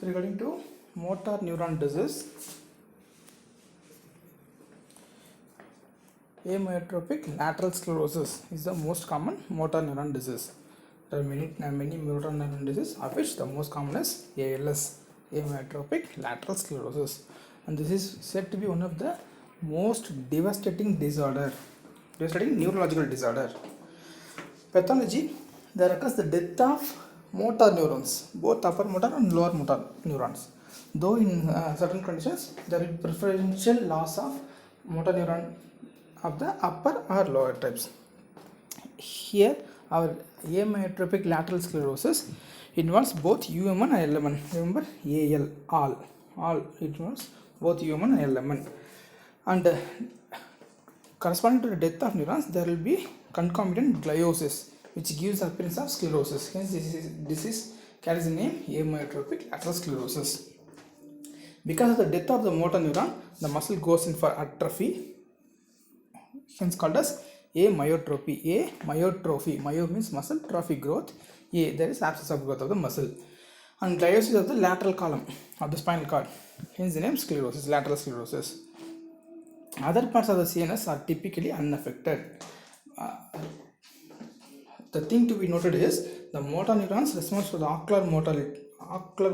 regarding to motor neuron disease. Amyotrophic lateral sclerosis is the most common motor neuron disease. There are many motor neuron diseases, of which the most common is ALS, amyotrophic lateral sclerosis, and this is said to be one of the most devastating neurological disorder. Pathology: there occurs the death of motor neurons, both upper motor and lower motor neurons. Though in certain conditions there will be preferential loss of motor neuron of the upper or lower types. Here our amyotrophic lateral sclerosis involves both UM and ILM. Remember, all it involves both UM and ILM, and corresponding to the death of neurons there will be concomitant gliosis, which gives appearance of sclerosis. Hence this carries the name amyotrophic lateral sclerosis. Because of the death of the motor neuron, the muscle goes in for atrophy, hence called as amyotrophy. Myo means muscle, trophy growth. There is absence of growth of the muscle, and gliosis of the lateral column of the spinal cord, hence the name sclerosis, lateral sclerosis. Other parts of the CNS are typically unaffected. The thing to be noted is the motor neurons responds to the ocular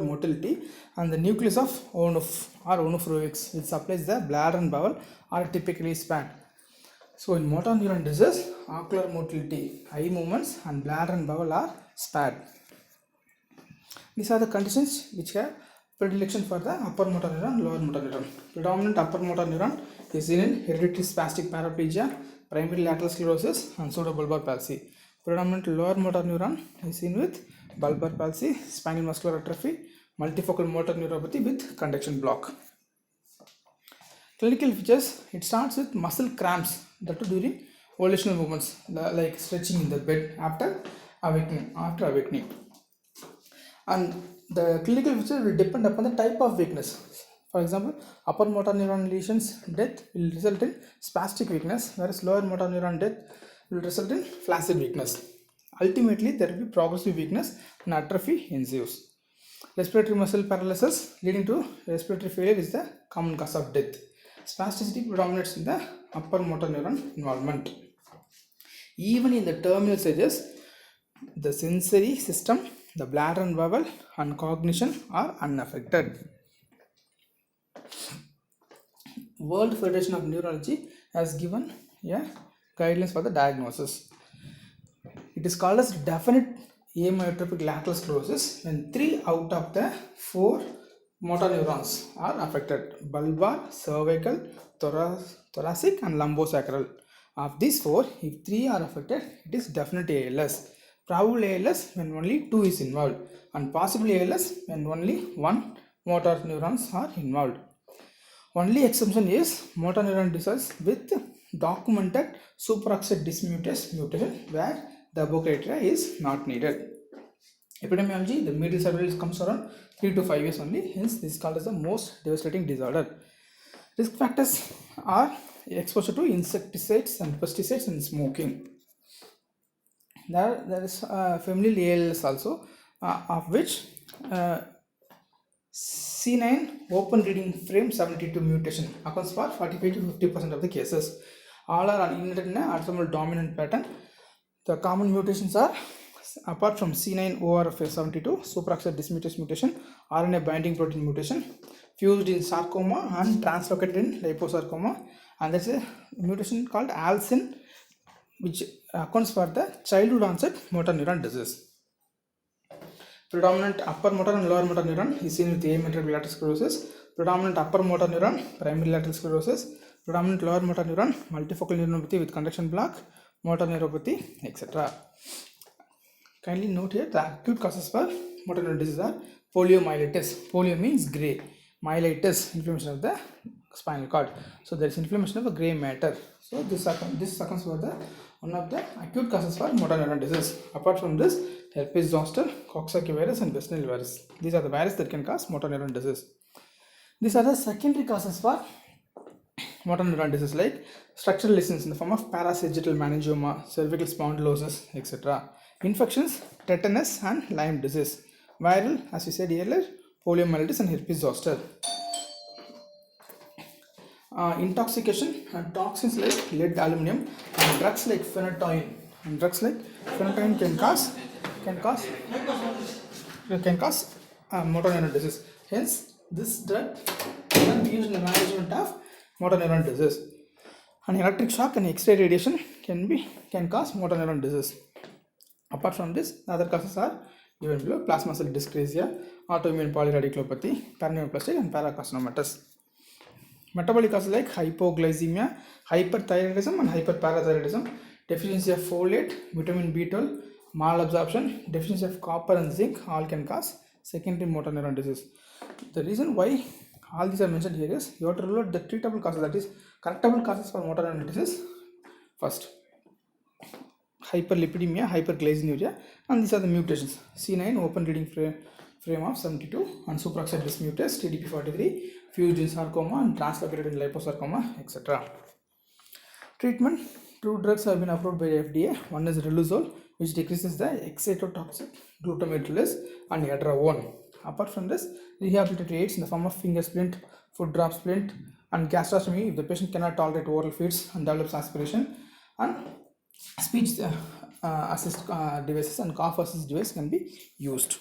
motility and the nucleus of Onuf or Onufroix, which supplies the bladder and bowel, are typically spared. So in motor neuron disease, ocular motility, eye movements, and bladder and bowel are spared. These are the conditions which have predilection for the upper motor neuron, lower motor neuron. Predominant upper motor neuron is seen in hereditary spastic paraplegia, primary lateral sclerosis, and pseudobulbar palsy. Predominant lower motor neuron is seen with bulbar palsy, spinal muscular atrophy, multifocal motor neuropathy with conduction block. Clinical features: it starts with muscle cramps, that too during volitional movements like stretching in the bed after awakening. And the clinical features will depend upon the type of weakness. For example, upper motor neuron lesions death will result in spastic weakness, whereas lower motor neuron death will result in flaccid weakness. Ultimately, there will be progressive weakness and atrophy ensues. Respiratory muscle paralysis leading to respiratory failure is the common cause of death. Spasticity predominates in the upper motor neuron involvement. Even in the terminal stages, the sensory system, the bladder and bowel, and cognition are unaffected. World Federation of Neurology has given guidelines for the diagnosis. It is called as definite amyotrophic lateral sclerosis when 3 out of the 4 motor neurons are affected: bulbar, cervical, thoracic, and lumbosacral. Of these 4, if 3 are affected, it is definite ALS. Probable ALS when only 2 is involved, and possible ALS when only 1 motor neurons are involved. Only exception is motor neuron disease with documented superoxide dismutase mutation, where the above criteria is not needed. Epidemiology: the median survival comes around 3 to 5 years only, hence this is called as the most devastating disorder. Risk factors are exposure to insecticides and pesticides and smoking. There is familial ALS also, of which C9 open reading frame 72 mutation accounts for 45 to 50% of the cases. All are inherited in an autosomal dominant pattern. The common mutations are, apart from C9 ORF72, superoxide dismutase mutation, RNA binding protein mutation, fused in sarcoma and translocated in liposarcoma, and there is a mutation called alsin, which accounts for the childhood onset motor neuron disease. Predominant upper motor and lower motor neuron is seen with amyotrophic lateral sclerosis. Predominant upper motor neuron, primary lateral sclerosis. Predominant lower motor neuron, multifocal neuropathy with conduction block, motor neuropathy, etc. Kindly note here the acute causes for motor neuron disease are poliomyelitis. Polio means grey. Myelitis, inflammation of the spinal cord. So there is inflammation of the grey matter. So this occurs for the one of the acute causes for motor neuron disease. Apart from this, herpes zoster, Coxsackie virus, and West Nile virus. These are the viruses that can cause motor neuron disease. These are the secondary causes for motor neuron disease, like structural lesions in the form of parasagittal meningioma, cervical spondylosis, etc. Infections: tetanus and Lyme disease. Viral, as we said earlier, poliomyelitis, and herpes zoster. Intoxication and toxins like lead, aluminum, and drugs like phenytoin. Can cause motor neuron disease. Hence, this drug can be used in the management of motor neuron disease. And electric shock and X-ray radiation can cause motor neuron disease. Apart from this, the other causes are given below: plasma cell dyscrasia, autoimmune polyradiculopathy, paraneoplastic, and paracarcinomatous. Metabolic causes like hypoglycemia, hyperthyroidism, and hyperparathyroidism, deficiency of folate, vitamin B12, malabsorption, deficiency of copper and zinc, all can cause secondary motor neuron disease. The reason why all these are mentioned here is you have to rule out the treatable causes, that is correctable causes for motor neuron disease. First, hyperlipidemia, hyperglycinuria, and these are the mutations: C9 open reading frame of 72, and superoxide dismutase, TDP43, fusion sarcoma, and translocated liposarcoma, etc. Treatment: two drugs have been approved by the FDA. One is riluzole, which decreases the excitotoxic glutamate release, and edraone. Apart from this, rehabilitative aids in the form of finger splint, foot drop splint, and gastrostomy if the patient cannot tolerate oral feeds and develops aspiration, and speech assist devices and cough assist device can be used.